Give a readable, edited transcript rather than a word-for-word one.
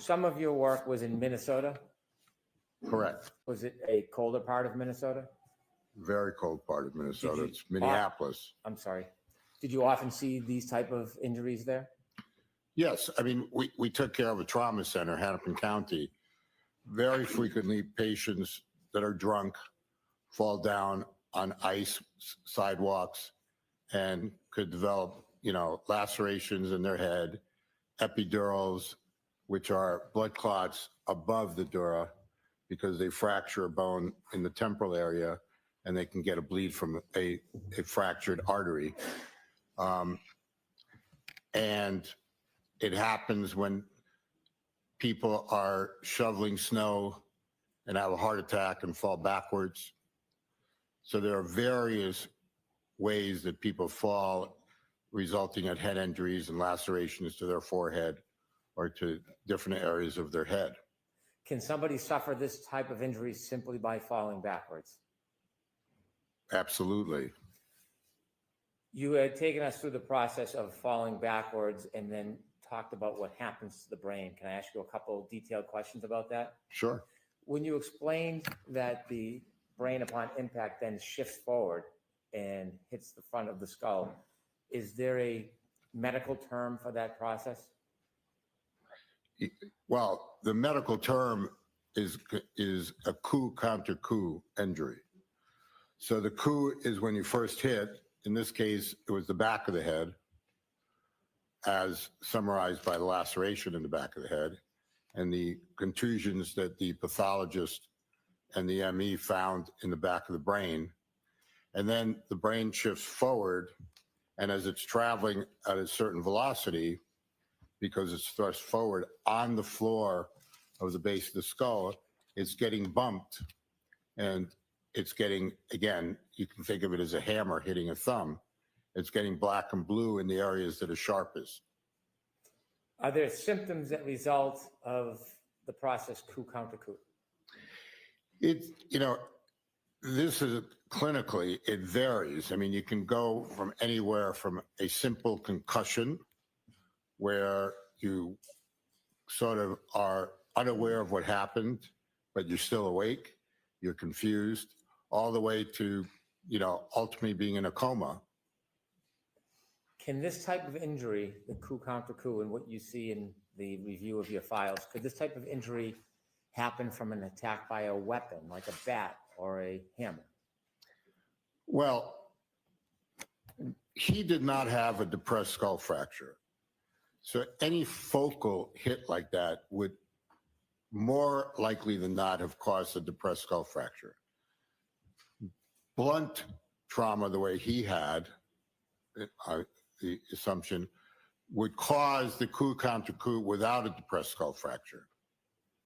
Some of your work was in Minnesota. Correct. Was it a colder part of Minnesota? Very cold part of Minnesota. you- It's Minneapolis. I'm sorry. Did you often see these type of injuries there? Yes. I mean, we took care of a trauma center, Hennepin County. Very frequently, patients that are drunk fall down on ice sidewalks and could develop, lacerations in their head, epidurals, which are blood clots above the dura because they fracture a bone in the temporal area and they can get a bleed from a fractured artery. And it happens when people are shoveling snow and have a heart attack and fall backwards. So there are various ways that people fall, resulting in head injuries and lacerations to their forehead or to different areas of their head. Can somebody suffer this type of injury simply by falling backwards? Absolutely. You had taken us through the process of falling backwards and then talked about what happens to the brain. Can I ask you a couple detailed questions about that? Sure. When you explained that the brain upon impact then shifts forward and hits the front of the skull, is there a medical term for that process? Well, the medical term is a coup counter coup injury. So the coup is when you first hit. In this case, it was the back of the head, as summarized by the laceration in the back of the head, and the contusions that the pathologist and the ME found in the back of the brain. And then the brain shifts forward, and as it's traveling at a certain velocity, because it's thrust forward on the floor of the base of the skull, it's getting bumped, and it's getting, again, you can think of it as a hammer hitting a thumb. It's getting black and blue in the areas that are sharpest. Are there symptoms that result of the process coup counter coup? This is clinically, it varies. I mean, you can go from anywhere from a simple concussion where you sort of are unaware of what happened, but you're still awake, you're confused, all the way to, ultimately being in a coma. Can this type of injury, the coup counter coup, and what you see in the review of your files, could this type of injury happen from an attack by a weapon, like a bat or a hammer? Well, he did not have a depressed skull fracture. So any focal hit like that would more likely than not have caused a depressed skull fracture. Blunt trauma, the way he had, the assumption, would cause the coup counter coup without a depressed skull fracture.